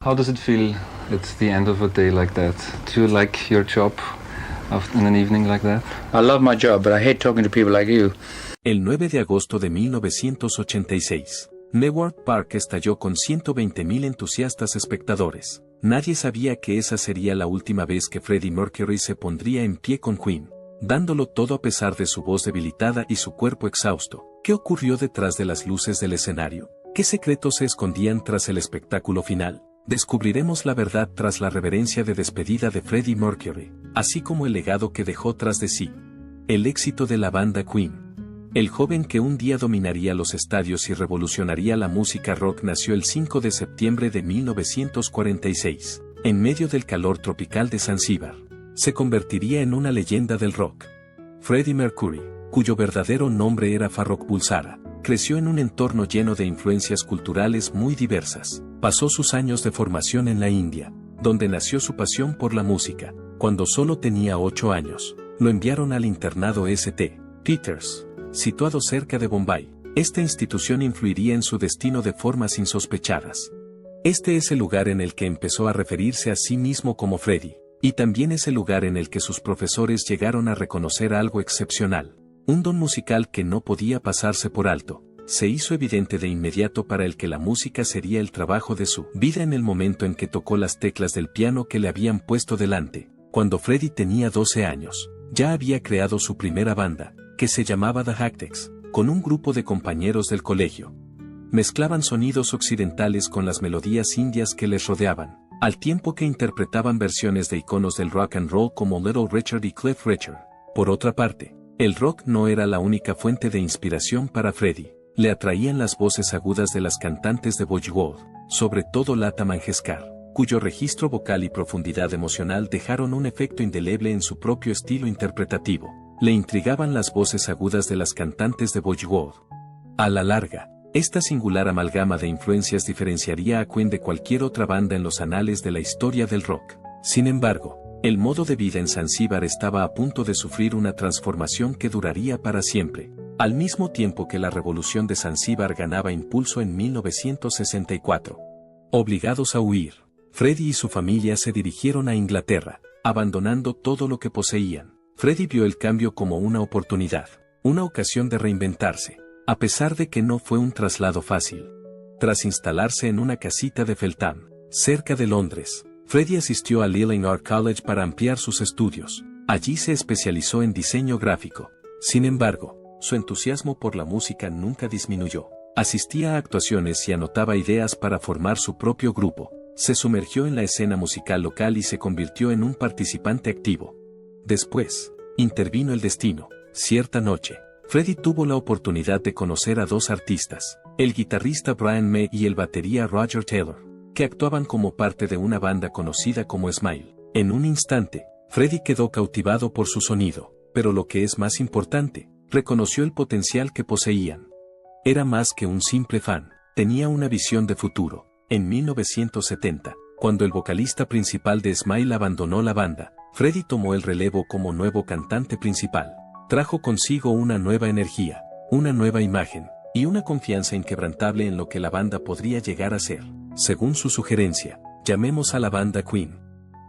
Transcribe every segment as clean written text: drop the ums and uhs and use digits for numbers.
How does it feel at the end of a day like that? Do you like your job in an evening like that? I love my job, but I hate talking to people like you. El 9 de agosto de 1986, Newark Park estalló con 120,000 entusiastas espectadores. Nadie sabía que esa sería la última vez que Freddie Mercury se pondría en pie con Queen, dándolo todo a pesar de su voz debilitada y su cuerpo exhausto. ¿Qué ocurrió detrás de las luces del escenario? ¿Qué secretos se escondían tras el espectáculo final? Descubriremos la verdad tras la reverencia de despedida de Freddie Mercury, así como el legado que dejó tras de sí. El éxito de la banda Queen. El joven que un día dominaría los estadios y revolucionaría la música rock nació el 5 de septiembre de 1946, en medio del calor tropical de Zanzíbar. Se convertiría en una leyenda del rock. Freddie Mercury, cuyo verdadero nombre era Farrokh Bulsara, creció en un entorno lleno de influencias culturales muy diversas. Pasó sus años de formación en la India, donde nació su pasión por la música. Cuando solo tenía 8 años, lo enviaron al internado St. Peters, situado cerca de Bombay. Esta institución influiría en su destino de formas insospechadas. Este es el lugar en el que empezó a referirse a sí mismo como Freddie, y también es el lugar en el que sus profesores llegaron a reconocer algo excepcional, un don musical que no podía pasarse por alto. Se hizo evidente de inmediato para él que la música sería el trabajo de su vida en el momento en que tocó las teclas del piano que le habían puesto delante. Cuando Freddie tenía 12 años, ya había creado su primera banda, que se llamaba The Hactex, con un grupo de compañeros del colegio. Mezclaban sonidos occidentales con las melodías indias que les rodeaban, al tiempo que interpretaban versiones de iconos del rock and roll como Little Richard y Cliff Richard. Por otra parte, el rock no era la única fuente de inspiración para Freddie. Le atraían las voces agudas de las cantantes de Bollywood, sobre todo Lata Mangeshkar, cuyo registro vocal y profundidad emocional dejaron un efecto indeleble en su propio estilo interpretativo. Le intrigaban las voces agudas de las cantantes de Bollywood. A la larga, esta singular amalgama de influencias diferenciaría a Queen de cualquier otra banda en los anales de la historia del rock. Sin embargo, el modo de vida en Zanzíbar estaba a punto de sufrir una transformación que duraría para siempre. Al mismo tiempo que la revolución de Zanzíbar ganaba impulso en 1964. Obligados a huir, Freddie y su familia se dirigieron a Inglaterra, abandonando todo lo que poseían. Freddie vio el cambio como una oportunidad, una ocasión de reinventarse, a pesar de que no fue un traslado fácil. Tras instalarse en una casita de Feltham, cerca de Londres, Freddie asistió al Ealing Art College para ampliar sus estudios. Allí se especializó en diseño gráfico. Sin embargo, su entusiasmo por la música nunca disminuyó. Asistía a actuaciones y anotaba ideas para formar su propio grupo. Se sumergió en la escena musical local y se convirtió en un participante activo. Después, intervino el destino. Cierta noche, Freddie tuvo la oportunidad de conocer a dos artistas, el guitarrista Brian May y el batería Roger Taylor, que actuaban como parte de una banda conocida como Smile. En un instante, Freddie quedó cautivado por su sonido, pero lo que es más importante, reconoció el potencial que poseían. Era más que un simple fan, tenía una visión de futuro. En 1970, cuando el vocalista principal de Smile abandonó la banda, Freddie tomó el relevo como nuevo cantante principal. Trajo consigo una nueva energía, una nueva imagen, y una confianza inquebrantable en lo que la banda podría llegar a ser. Según su sugerencia, llamemos a la banda Queen.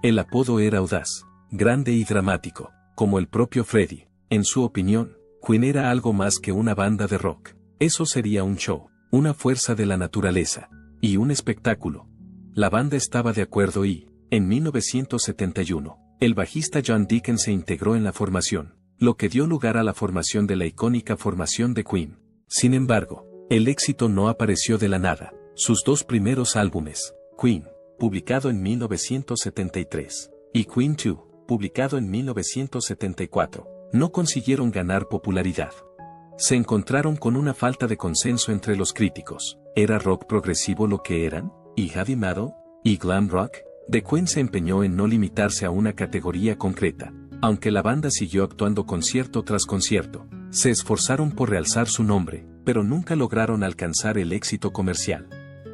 El apodo era audaz, grande y dramático, como el propio Freddie. En su opinión, Queen era algo más que una banda de rock. Eso sería un show, una fuerza de la naturaleza, y un espectáculo. La banda estaba de acuerdo y, en 1971, el bajista John Deacon se integró en la formación, lo que dio lugar a la formación de la icónica formación de Queen. Sin embargo, el éxito no apareció de la nada. Sus dos primeros álbumes, Queen, publicado en 1973, y Queen II, publicado en 1974, no consiguieron ganar popularidad. Se encontraron con una falta de consenso entre los críticos. ¿Era rock progresivo lo que eran? ¿Y heavy metal? ¿Y glam rock? The Queen se empeñó en no limitarse a una categoría concreta. Aunque la banda siguió actuando concierto tras concierto, se esforzaron por realzar su nombre, pero nunca lograron alcanzar el éxito comercial.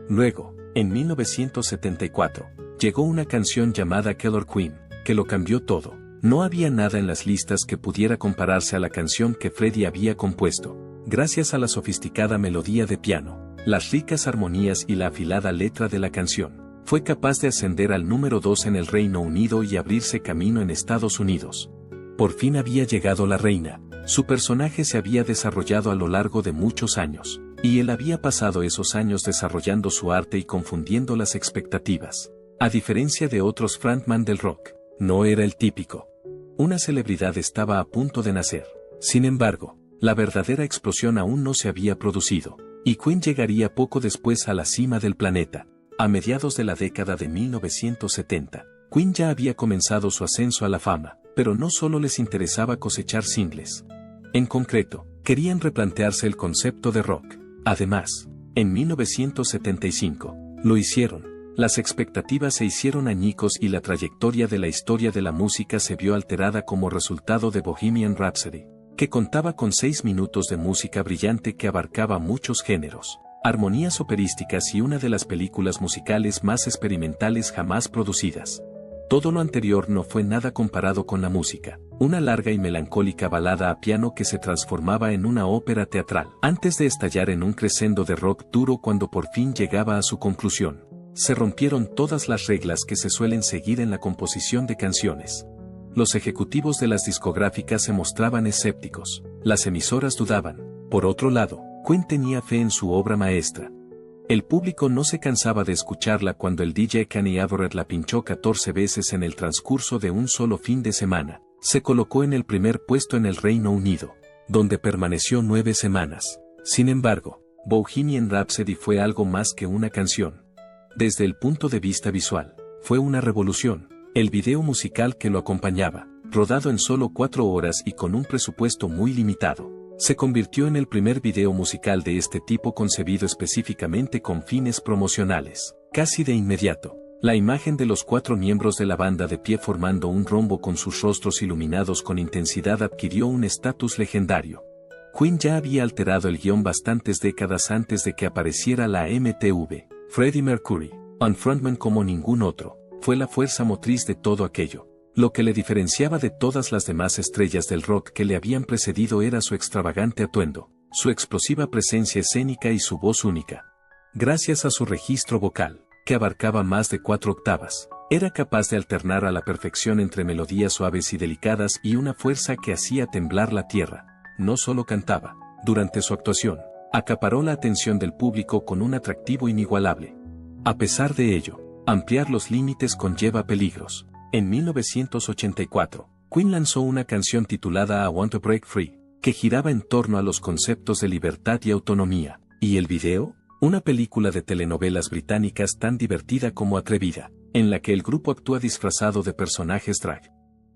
Luego, en 1974, llegó una canción llamada Killer Queen, que lo cambió todo. No había nada en las listas que pudiera compararse a la canción que Freddie había compuesto. Gracias a la sofisticada melodía de piano, las ricas armonías y la afilada letra de la canción, fue capaz de ascender al número 2 en el Reino Unido y abrirse camino en Estados Unidos. Por fin había llegado la reina. Su personaje se había desarrollado a lo largo de muchos años, y él había pasado esos años desarrollando su arte y confundiendo las expectativas. A diferencia de otros frontman del rock, no era el típico. Una celebridad estaba a punto de nacer. Sin embargo, la verdadera explosión aún no se había producido, y Queen llegaría poco después a la cima del planeta. A mediados de la década de 1970, Queen ya había comenzado su ascenso a la fama, pero no solo les interesaba cosechar singles. En concreto, querían replantearse el concepto de rock. Además, en 1975, lo hicieron. Las expectativas se hicieron añicos y la trayectoria de la historia de la música se vio alterada como resultado de Bohemian Rhapsody, que contaba con 6 minutos de música brillante que abarcaba muchos géneros, armonías operísticas y una de las películas musicales más experimentales jamás producidas. Todo lo anterior no fue nada comparado con la música, una larga y melancólica balada a piano que se transformaba en una ópera teatral, antes de estallar en un crescendo de rock duro cuando por fin llegaba a su conclusión. Se rompieron todas las reglas que se suelen seguir en la composición de canciones. Los ejecutivos de las discográficas se mostraban escépticos, las emisoras dudaban. Por otro lado, Queen tenía fe en su obra maestra. El público no se cansaba de escucharla cuando el DJ Kenny Everett la pinchó 14 veces en el transcurso de un solo fin de semana. Se colocó en el primer puesto en el Reino Unido, donde permaneció 9 semanas. Sin embargo, Bohemian Rhapsody fue algo más que una canción. Desde el punto de vista visual, fue una revolución. El video musical que lo acompañaba, rodado en solo 4 horas y con un presupuesto muy limitado, se convirtió en el primer video musical de este tipo concebido específicamente con fines promocionales. Casi de inmediato, la imagen de los 4 miembros de la banda de pie formando un rombo con sus rostros iluminados con intensidad adquirió un estatus legendario. Queen ya había alterado el guión bastantes décadas antes de que apareciera la MTV. Freddie Mercury, un frontman como ningún otro, fue la fuerza motriz de todo aquello. Lo que le diferenciaba de todas las demás estrellas del rock que le habían precedido era su extravagante atuendo, su explosiva presencia escénica y su voz única. Gracias a su registro vocal, que abarcaba más de 4 octavas, era capaz de alternar a la perfección entre melodías suaves y delicadas y una fuerza que hacía temblar la tierra. No solo cantaba, durante su actuación, acaparó la atención del público con un atractivo inigualable. A pesar de ello, ampliar los límites conlleva peligros. En 1984, Queen lanzó una canción titulada I Want to Break Free, que giraba en torno a los conceptos de libertad y autonomía. ¿Y el video? Una película de telenovelas británicas tan divertida como atrevida, en la que el grupo actúa disfrazado de personajes drag.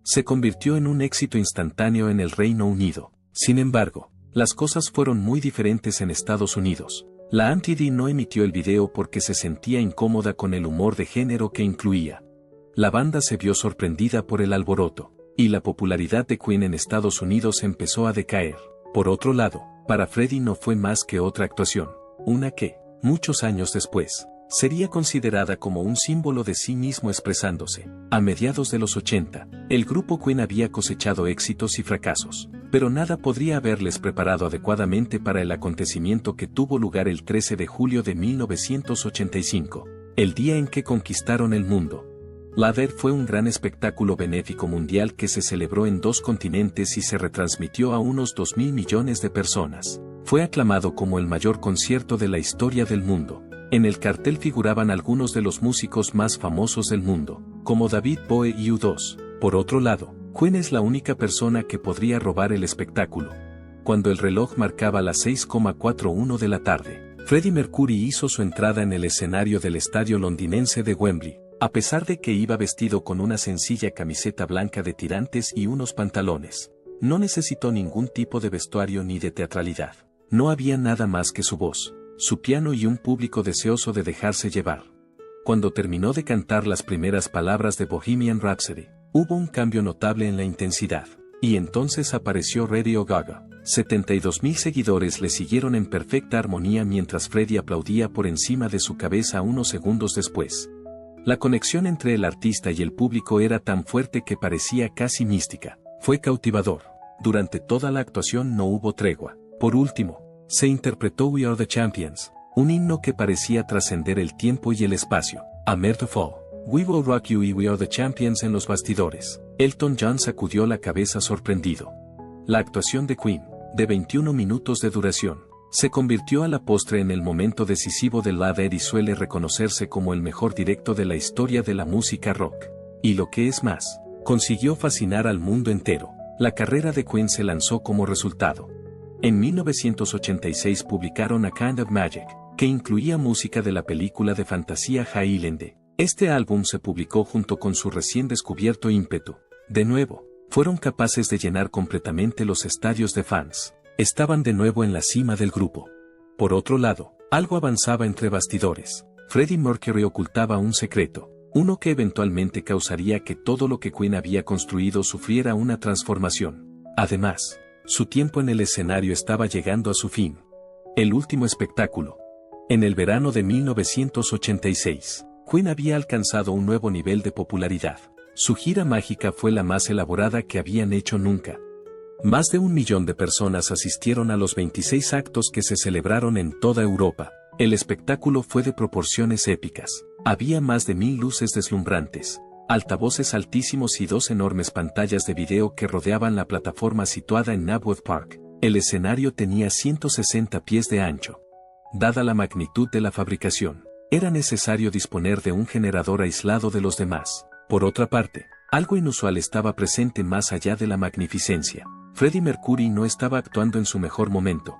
Se convirtió en un éxito instantáneo en el Reino Unido. Sin embargo, las cosas fueron muy diferentes en Estados Unidos. La MTV no emitió el video porque se sentía incómoda con el humor de género que incluía. La banda se vio sorprendida por el alboroto, y la popularidad de Queen en Estados Unidos empezó a decaer. Por otro lado, para Freddie no fue más que otra actuación, una que, muchos años después, sería considerada como un símbolo de sí mismo expresándose. A mediados de los 80, el grupo Queen había cosechado éxitos y fracasos, pero nada podría haberles preparado adecuadamente para el acontecimiento que tuvo lugar el 13 de julio de 1985, el día en que conquistaron el mundo. Ladder fue un gran espectáculo benéfico mundial que se celebró en 2 continentes y se retransmitió a unos 2.000 millones de personas. Fue aclamado como el mayor concierto de la historia del mundo. En el cartel figuraban algunos de los músicos más famosos del mundo, como David Bowie y U2. Por otro lado, Queen es la única persona que podría robar el espectáculo. Cuando el reloj marcaba las 6:41 de la tarde, Freddie Mercury hizo su entrada en el escenario del estadio londinense de Wembley. A pesar de que iba vestido con una sencilla camiseta blanca de tirantes y unos pantalones, no necesitó ningún tipo de vestuario ni de teatralidad. No había nada más que su voz, su piano y un público deseoso de dejarse llevar. Cuando terminó de cantar las primeras palabras de Bohemian Rhapsody, hubo un cambio notable en la intensidad, y entonces apareció Radio Gaga. 72.000 seguidores le siguieron en perfecta armonía mientras Freddie aplaudía por encima de su cabeza unos segundos después. La conexión entre el artista y el público era tan fuerte que parecía casi mística. Fue cautivador. Durante toda la actuación no hubo tregua. Por último, se interpretó We Are the Champions, un himno que parecía trascender el tiempo y el espacio. Amer the Fall, We Will Rock You y We Are the Champions en los bastidores. Elton John sacudió la cabeza sorprendido. La actuación de Queen, de 21 minutos de duración, se convirtió a la postre en el momento decisivo del Live Aid y suele reconocerse como el mejor directo de la historia de la música rock. Y lo que es más, consiguió fascinar al mundo entero. La carrera de Queen se lanzó como resultado. En 1986 publicaron A Kind of Magic, que incluía música de la película de fantasía Highlander. Este álbum se publicó junto con su recién descubierto ímpetu. De nuevo, fueron capaces de llenar completamente los estadios de fans. Estaban de nuevo en la cima del grupo. Por otro lado, algo avanzaba entre bastidores. Freddie Mercury ocultaba un secreto, uno que eventualmente causaría que todo lo que Queen había construido sufriera una transformación. Además, su tiempo en el escenario estaba llegando a su fin. El último espectáculo. En el verano de 1986, Queen había alcanzado un nuevo nivel de popularidad. Su gira mágica fue la más elaborada que habían hecho nunca. Más de 1 millón de personas asistieron a los 26 actos que se celebraron en toda Europa. El espectáculo fue de proporciones épicas. Había más de 1000 luces deslumbrantes, altavoces altísimos y 2 enormes pantallas de video que rodeaban la plataforma situada en Knebworth Park. El escenario tenía 160 pies de ancho. Dada la magnitud de la fabricación, era necesario disponer de un generador aislado de los demás. Por otra parte, algo inusual estaba presente más allá de la magnificencia. Freddie Mercury no estaba actuando en su mejor momento.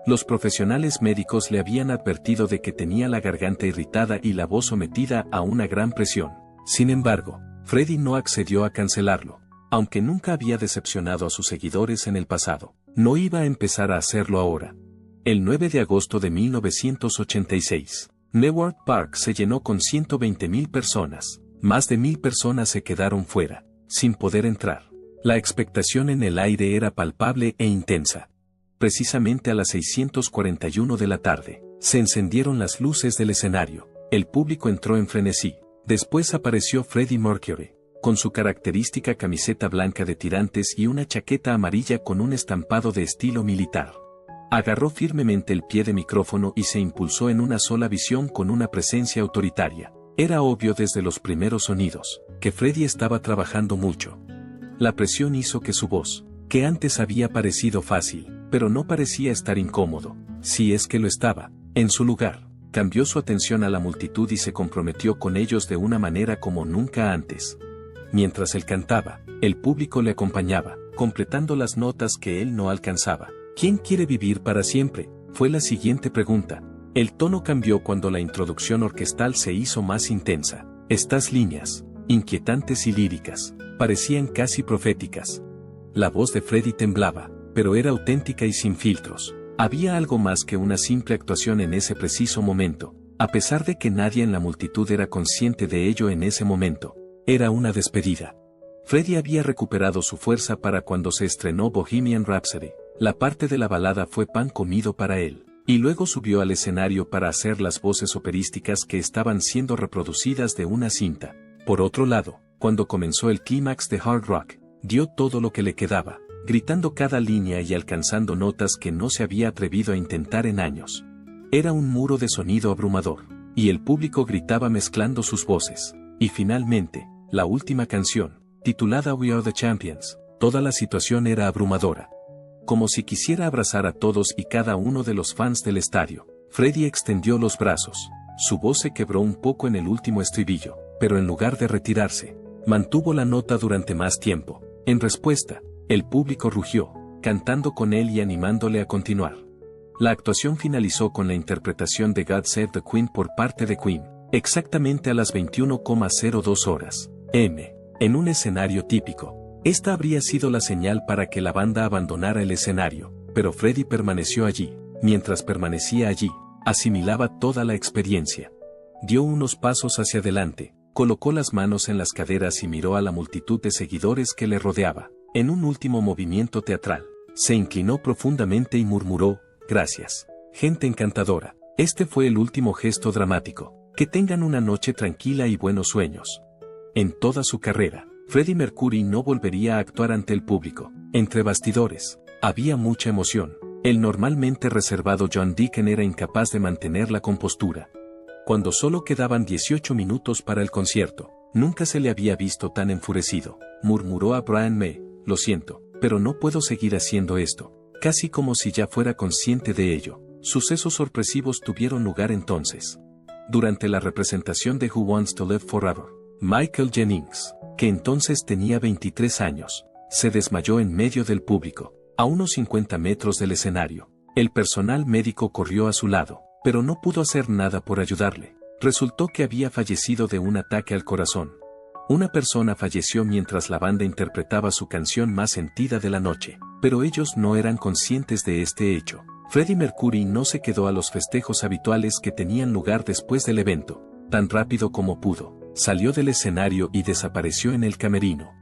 Los profesionales médicos le habían advertido de que tenía la garganta irritada y la voz sometida a una gran presión. Sin embargo, Freddie no accedió a cancelarlo. Aunque nunca había decepcionado a sus seguidores en el pasado, no iba a empezar a hacerlo ahora. El 9 de agosto de 1986, Knebworth Park se llenó con 120.000 personas. Más de 1000 personas se quedaron fuera, sin poder entrar. La expectación en el aire era palpable e intensa. Precisamente a las 6:41 de la tarde, se encendieron las luces del escenario. El público entró en frenesí. Después apareció Freddie Mercury, con su característica camiseta blanca de tirantes y una chaqueta amarilla con un estampado de estilo militar. Agarró firmemente el pie de micrófono y se impulsó en una sola visión con una presencia autoritaria. Era obvio desde los primeros sonidos, que Freddie estaba trabajando mucho. La presión hizo que su voz, que antes había parecido fácil, pero no parecía estar incómodo, si es que lo estaba, en su lugar, cambió su atención a la multitud y se comprometió con ellos de una manera como nunca antes. Mientras él cantaba, el público le acompañaba, completando las notas que él no alcanzaba. ¿Quién quiere vivir para siempre?, fue la siguiente pregunta. El tono cambió cuando la introducción orquestal se hizo más intensa. Estas líneas, inquietantes y líricas, parecían casi proféticas. La voz de Freddie temblaba, pero era auténtica y sin filtros. Había algo más que una simple actuación en ese preciso momento, a pesar de que nadie en la multitud era consciente de ello en ese momento. Era una despedida. Freddie había recuperado su fuerza para cuando se estrenó Bohemian Rhapsody. La parte de la balada fue pan comido para él. Y luego subió al escenario para hacer las voces operísticas que estaban siendo reproducidas de una cinta. Por otro lado, cuando comenzó el clímax de Hard Rock, dio todo lo que le quedaba, gritando cada línea y alcanzando notas que no se había atrevido a intentar en años. Era un muro de sonido abrumador, y el público gritaba mezclando sus voces. Y finalmente, la última canción, titulada We Are the Champions, toda la situación era abrumadora. Como si quisiera abrazar a todos y cada uno de los fans del estadio, Freddie extendió los brazos. Su voz se quebró un poco en el último estribillo, pero en lugar de retirarse, mantuvo la nota durante más tiempo. En respuesta, el público rugió, cantando con él y animándole a continuar. La actuación finalizó con la interpretación de God Save the Queen por parte de Queen, exactamente a las 21:02 horas, m, en un escenario típico. Esta habría sido la señal para que la banda abandonara el escenario, pero Freddie permaneció allí. Mientras permanecía allí, asimilaba toda la experiencia. Dio unos pasos hacia adelante, colocó las manos en las caderas y miró a la multitud de seguidores que le rodeaba. En un último movimiento teatral, se inclinó profundamente y murmuró, «Gracias, gente encantadora». Este fue el último gesto dramático. Que tengan una noche tranquila y buenos sueños. En toda su carrera, Freddie Mercury no volvería a actuar ante el público. Entre bastidores, había mucha emoción. El normalmente reservado John Deacon era incapaz de mantener la compostura. cuando solo quedaban 18 minutos para el concierto. Nunca se le había visto tan enfurecido. Murmuró a Brian May, lo siento, pero no puedo seguir haciendo esto. Casi como si ya fuera consciente de ello. Sucesos sorpresivos tuvieron lugar entonces. Durante la representación de Who Wants to Live Forever, Michael Jennings, que entonces tenía 23 años, se desmayó en medio del público, a unos 50 metros del escenario. El personal médico corrió a su lado, pero no pudo hacer nada por ayudarle. Resultó que había fallecido de un ataque al corazón. Una persona falleció mientras la banda interpretaba su canción más sentida de la noche, pero ellos no eran conscientes de este hecho. Freddie Mercury no se quedó a los festejos habituales que tenían lugar después del evento. Tan rápido como pudo, salió del escenario y desapareció en el camerino.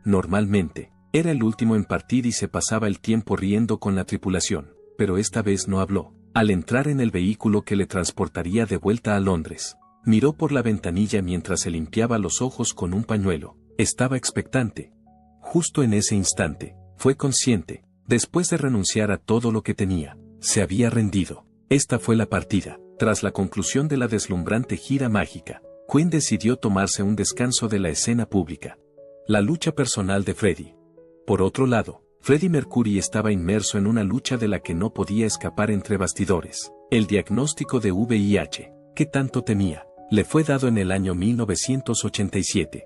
Normalmente, era el último en partir y se pasaba el tiempo riendo con la tripulación, pero esta vez no habló. Al entrar en el vehículo que le transportaría de vuelta a Londres, miró por la ventanilla mientras se limpiaba los ojos con un pañuelo. Estaba expectante. Justo en ese instante, fue consciente, después de renunciar a todo lo que tenía, se había rendido. Esta fue la partida. Tras la conclusión de la deslumbrante gira mágica, Queen decidió tomarse un descanso de la escena pública. La lucha personal de Freddie. Por otro lado, Freddie Mercury estaba inmerso en una lucha de la que no podía escapar entre bastidores. El diagnóstico de VIH, que tanto temía, le fue dado en el año 1987.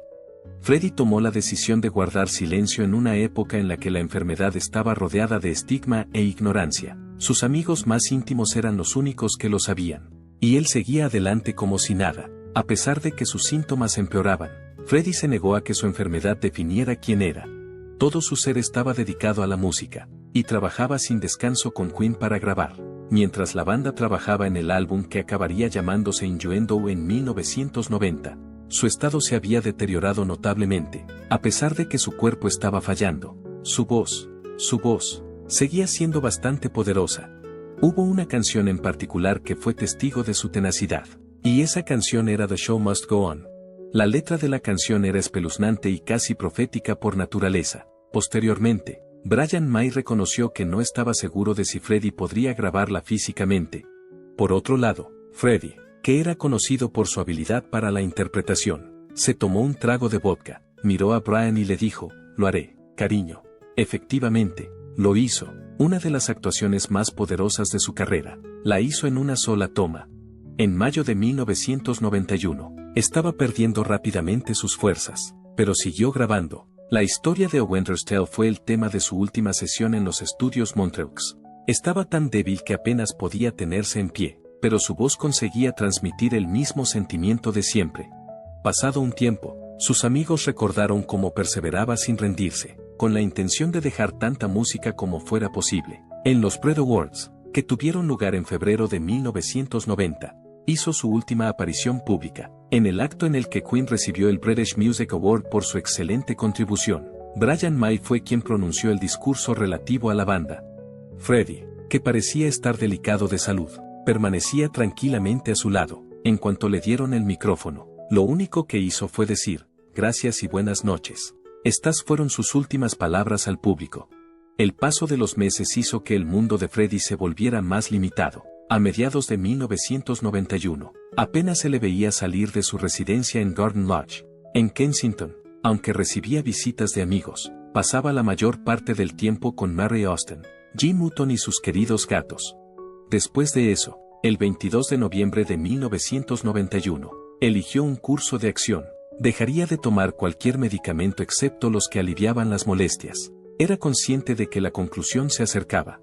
Freddie tomó la decisión de guardar silencio en una época en la que la enfermedad estaba rodeada de estigma e ignorancia. Sus amigos más íntimos eran los únicos que lo sabían. Y él seguía adelante como si nada, a pesar de que sus síntomas empeoraban. Freddie se negó a que su enfermedad definiera quién era. Todo su ser estaba dedicado a la música, y trabajaba sin descanso con Queen para grabar. Mientras la banda trabajaba en el álbum que acabaría llamándose Innuendo en 1990, su estado se había deteriorado notablemente, a pesar de que su cuerpo estaba fallando. Su voz, seguía siendo bastante poderosa. Hubo una canción en particular que fue testigo de su tenacidad, y esa canción era The Show Must Go On. La letra de la canción era espeluznante y casi profética por naturaleza. Posteriormente, Brian May reconoció que no estaba seguro de si Freddie podría grabarla físicamente. Por otro lado, Freddie, que era conocido por su habilidad para la interpretación, se tomó un trago de vodka, miró a Brian y le dijo, «Lo haré, cariño». Efectivamente, lo hizo. Una de las actuaciones más poderosas de su carrera, la hizo en una sola toma. En mayo de 1991, estaba perdiendo rápidamente sus fuerzas, pero siguió grabando. La historia de A Winter's Tale fue el tema de su última sesión en los estudios Montreux. Estaba tan débil que apenas podía tenerse en pie, pero su voz conseguía transmitir el mismo sentimiento de siempre. Pasado un tiempo, sus amigos recordaron cómo perseveraba sin rendirse, con la intención de dejar tanta música como fuera posible. En los Brit Awards, que tuvieron lugar en febrero de 1990, hizo su última aparición pública, en el acto en el que Queen recibió el British Music Award por su excelente contribución. Brian May fue quien pronunció el discurso relativo a la banda. Freddie, que parecía estar delicado de salud, permanecía tranquilamente a su lado. En cuanto le dieron el micrófono, lo único que hizo fue decir, «Gracias y buenas noches». Estas fueron sus últimas palabras al público. El paso de los meses hizo que el mundo de Freddie se volviera más limitado. A mediados de 1991, apenas se le veía salir de su residencia en Garden Lodge, en Kensington. Aunque recibía visitas de amigos, pasaba la mayor parte del tiempo con Mary Austin, Jim Hutton y sus queridos gatos. Después de eso, el 22 de noviembre de 1991, eligió un curso de acción. Dejaría de tomar cualquier medicamento excepto los que aliviaban las molestias. Era consciente de que la conclusión se acercaba.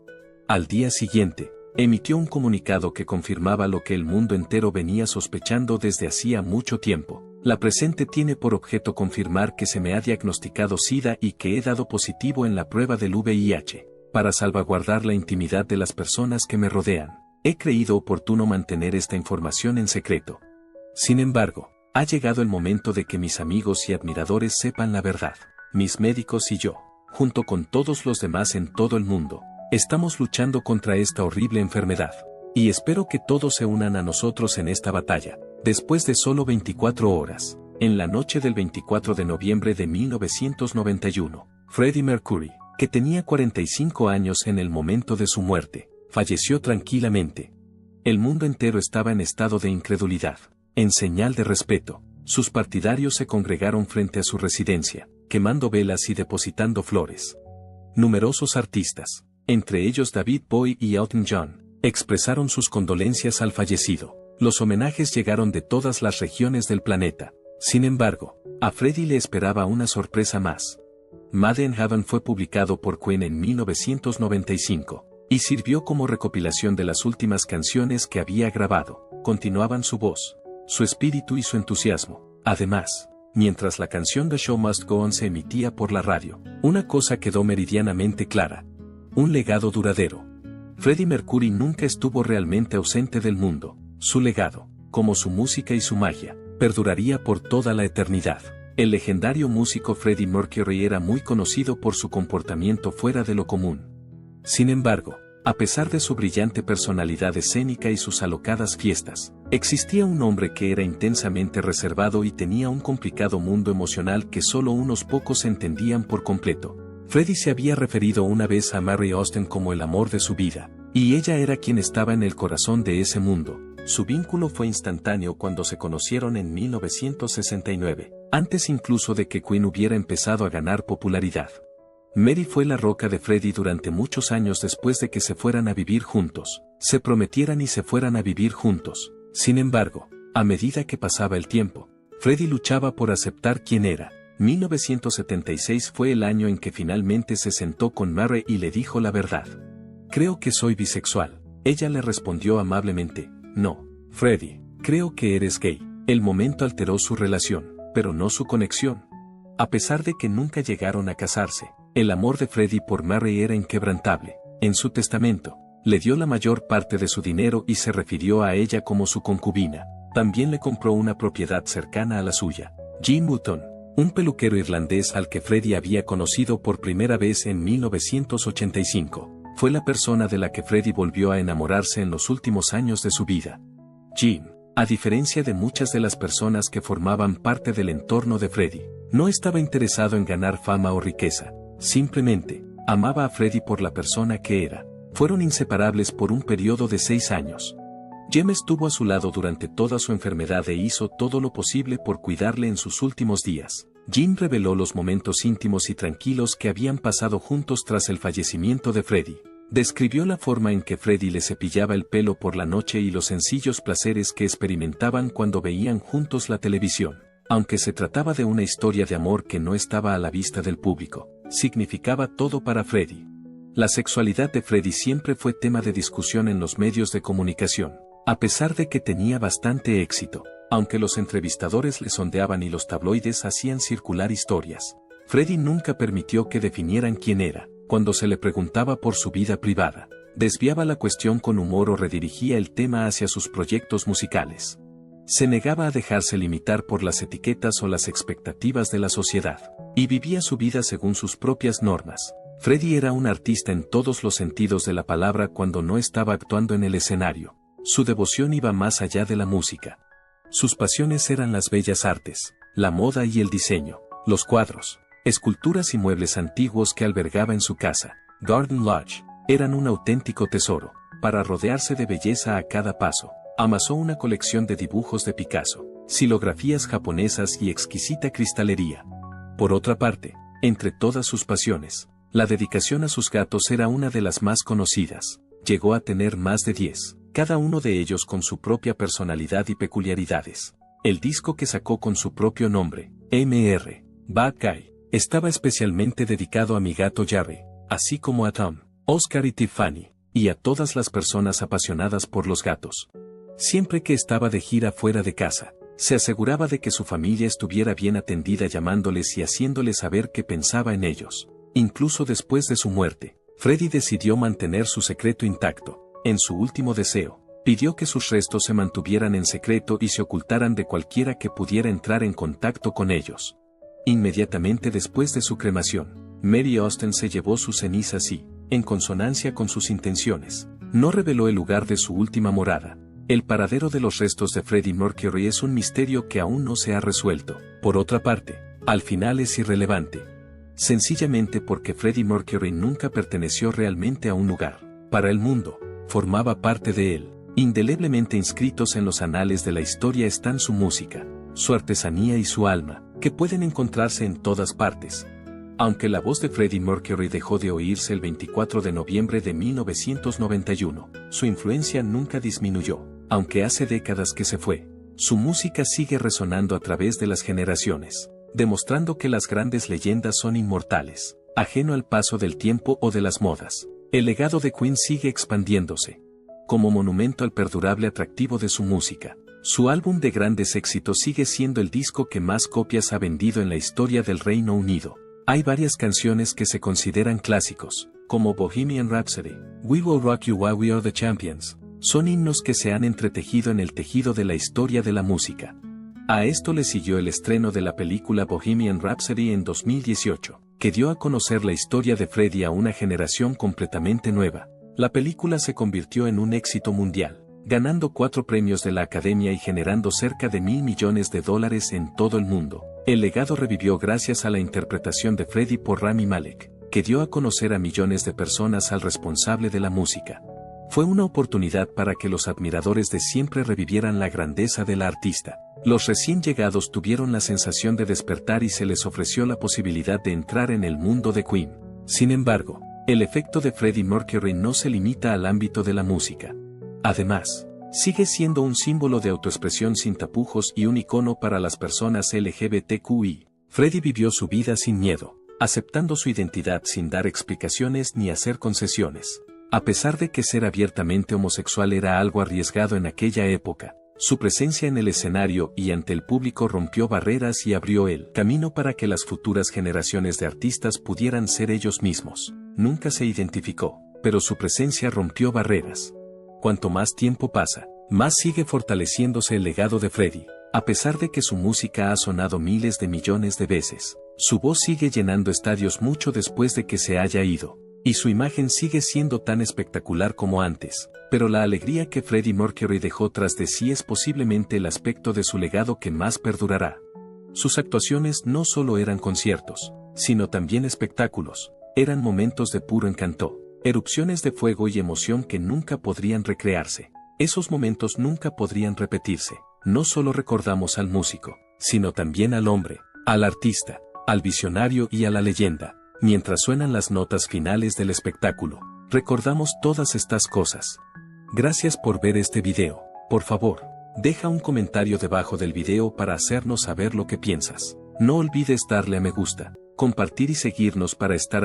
Al día siguiente, emitió un comunicado que confirmaba lo que el mundo entero venía sospechando desde hacía mucho tiempo. La presente tiene por objeto confirmar que se me ha diagnosticado SIDA y que he dado positivo en la prueba del VIH. Para salvaguardar la intimidad de las personas que me rodean, he creído oportuno mantener esta información en secreto. Sin embargo, ha llegado el momento de que mis amigos y admiradores sepan la verdad. Mis médicos y yo, junto con todos los demás en todo el mundo, estamos luchando contra esta horrible enfermedad. Y espero que todos se unan a nosotros en esta batalla. Después de solo 24 horas, en la noche del 24 de noviembre de 1991, Freddie Mercury, que tenía 45 años en el momento de su muerte, falleció tranquilamente. El mundo entero estaba en estado de incredulidad. En señal de respeto, sus partidarios se congregaron frente a su residencia, quemando velas y depositando flores. Numerosos artistas, entre ellos David Bowie y Elton John, expresaron sus condolencias al fallecido. Los homenajes llegaron de todas las regiones del planeta. Sin embargo, a Freddie le esperaba una sorpresa más. Made in Heaven fue publicado por Queen en 1995, y sirvió como recopilación de las últimas canciones que había grabado. Continuaban su voz, su espíritu y su entusiasmo. Además, mientras la canción The Show Must Go On se emitía por la radio, una cosa quedó meridianamente clara: un legado duradero. Freddie Mercury nunca estuvo realmente ausente del mundo. Su legado, como su música y su magia, perduraría por toda la eternidad. El legendario músico Freddie Mercury era muy conocido por su comportamiento fuera de lo común. Sin embargo, a pesar de su brillante personalidad escénica y sus alocadas fiestas, existía un hombre que era intensamente reservado y tenía un complicado mundo emocional que solo unos pocos entendían por completo. Freddie se había referido una vez a Mary Austin como el amor de su vida, y ella era quien estaba en el corazón de ese mundo. Su vínculo fue instantáneo cuando se conocieron en 1969, antes incluso de que Queen hubiera empezado a ganar popularidad. Mary fue la roca de Freddie durante muchos años después de que se fueran a vivir juntos, se prometieran y se fueran a vivir juntos. Sin embargo, a medida que pasaba el tiempo, Freddie luchaba por aceptar quién era. 1976 fue el año en que finalmente se sentó con Mary y le dijo la verdad. «Creo que soy bisexual». Ella le respondió amablemente: «No, Freddie, creo que eres gay». El momento alteró su relación, pero no su conexión. A pesar de que nunca llegaron a casarse, el amor de Freddie por Mary era inquebrantable. En su testamento, le dio la mayor parte de su dinero y se refirió a ella como su concubina. También le compró una propiedad cercana a la suya. Jim Button, un peluquero irlandés al que Freddie había conocido por primera vez en 1985, fue la persona de la que Freddie volvió a enamorarse en los últimos años de su vida. Jim, a diferencia de muchas de las personas que formaban parte del entorno de Freddie, no estaba interesado en ganar fama o riqueza. Simplemente, amaba a Freddie por la persona que era. Fueron inseparables por un periodo de 6 años. Jim estuvo a su lado durante toda su enfermedad e hizo todo lo posible por cuidarle en sus últimos días. Jim reveló los momentos íntimos y tranquilos que habían pasado juntos tras el fallecimiento de Freddie. Describió la forma en que Freddie le cepillaba el pelo por la noche y los sencillos placeres que experimentaban cuando veían juntos la televisión. Aunque se trataba de una historia de amor que no estaba a la vista del público, significaba todo para Freddie. La sexualidad de Freddie siempre fue tema de discusión en los medios de comunicación, a pesar de que tenía bastante éxito. Aunque los entrevistadores le sondeaban y los tabloides hacían circular historias, Freddie nunca permitió que definieran quién era. Cuando se le preguntaba por su vida privada, desviaba la cuestión con humor o redirigía el tema hacia sus proyectos musicales. Se negaba a dejarse limitar por las etiquetas o las expectativas de la sociedad, y vivía su vida según sus propias normas. Freddie era un artista en todos los sentidos de la palabra cuando no estaba actuando en el escenario. Su devoción iba más allá de la música. Sus pasiones eran las bellas artes, la moda y el diseño, los cuadros, esculturas y muebles antiguos que albergaba en su casa, Garden Lodge, eran un auténtico tesoro. Para rodearse de belleza a cada paso, amasó una colección de dibujos de Picasso, xilografías japonesas y exquisita cristalería. Por otra parte, entre todas sus pasiones, la dedicación a sus gatos era una de las más conocidas. Llegó a tener más de 10, cada uno de ellos con su propia personalidad y peculiaridades. El disco que sacó con su propio nombre, Mr. Bad Guy, estaba especialmente dedicado a mi gato Jerry, así como a Tom, Oscar y Tiffany, y a todas las personas apasionadas por los gatos. Siempre que estaba de gira fuera de casa, se aseguraba de que su familia estuviera bien atendida llamándoles y haciéndoles saber que pensaba en ellos. Incluso después de su muerte, Freddie decidió mantener su secreto intacto. En su último deseo, pidió que sus restos se mantuvieran en secreto y se ocultaran de cualquiera que pudiera entrar en contacto con ellos. Inmediatamente después de su cremación, Mary Austin se llevó sus cenizas y, en consonancia con sus intenciones, no reveló el lugar de su última morada. El paradero de los restos de Freddie Mercury es un misterio que aún no se ha resuelto. Por otra parte, al final es irrelevante. Sencillamente porque Freddie Mercury nunca perteneció realmente a un lugar. Para el mundo, formaba parte de él. Indeleblemente inscritos en los anales de la historia están su música, su artesanía y su alma, que pueden encontrarse en todas partes. Aunque la voz de Freddie Mercury dejó de oírse el 24 de noviembre de 1991, su influencia nunca disminuyó, aunque hace décadas que se fue. Su música sigue resonando a través de las generaciones, demostrando que las grandes leyendas son inmortales, ajeno al paso del tiempo o de las modas. El legado de Queen sigue expandiéndose, como monumento al perdurable atractivo de su música. Su álbum de grandes éxitos sigue siendo el disco que más copias ha vendido en la historia del Reino Unido. Hay varias canciones que se consideran clásicos, como Bohemian Rhapsody, We Will Rock You While We Are the Champions. Son himnos que se han entretejido en el tejido de la historia de la música. A esto le siguió el estreno de la película Bohemian Rhapsody en 2018, que dio a conocer la historia de Freddie a una generación completamente nueva. La película se convirtió en un éxito mundial, ganando 4 premios de la Academia y generando cerca de $1.000 millones en todo el mundo. El legado revivió gracias a la interpretación de Freddie por Rami Malek, que dio a conocer a millones de personas al responsable de la música. Fue una oportunidad para que los admiradores de siempre revivieran la grandeza del artista. Los recién llegados tuvieron la sensación de despertar y se les ofreció la posibilidad de entrar en el mundo de Queen. Sin embargo, el efecto de Freddie Mercury no se limita al ámbito de la música. Además, sigue siendo un símbolo de autoexpresión sin tapujos y un icono para las personas LGBTQI. Freddie vivió su vida sin miedo, aceptando su identidad sin dar explicaciones ni hacer concesiones. A pesar de que ser abiertamente homosexual era algo arriesgado en aquella época, su presencia en el escenario y ante el público rompió barreras y abrió el camino para que las futuras generaciones de artistas pudieran ser ellos mismos. Nunca se identificó, pero su presencia rompió barreras. Cuanto más tiempo pasa, más sigue fortaleciéndose el legado de Freddie. A pesar de que su música ha sonado miles de millones de veces, su voz sigue llenando estadios mucho después de que se haya ido. Y su imagen sigue siendo tan espectacular como antes, pero la alegría que Freddie Mercury dejó tras de sí es posiblemente el aspecto de su legado que más perdurará. Sus actuaciones no solo eran conciertos, sino también espectáculos, eran momentos de puro encanto, erupciones de fuego y emoción que nunca podrían recrearse. Esos momentos nunca podrían repetirse. No solo recordamos al músico, sino también al hombre, al artista, al visionario y a la leyenda. Mientras suenan las notas finales del espectáculo, recordamos todas estas cosas. Gracias por ver este video. Por favor, deja un comentario debajo del video para hacernos saber lo que piensas. No olvides darle a me gusta, compartir y seguirnos para estar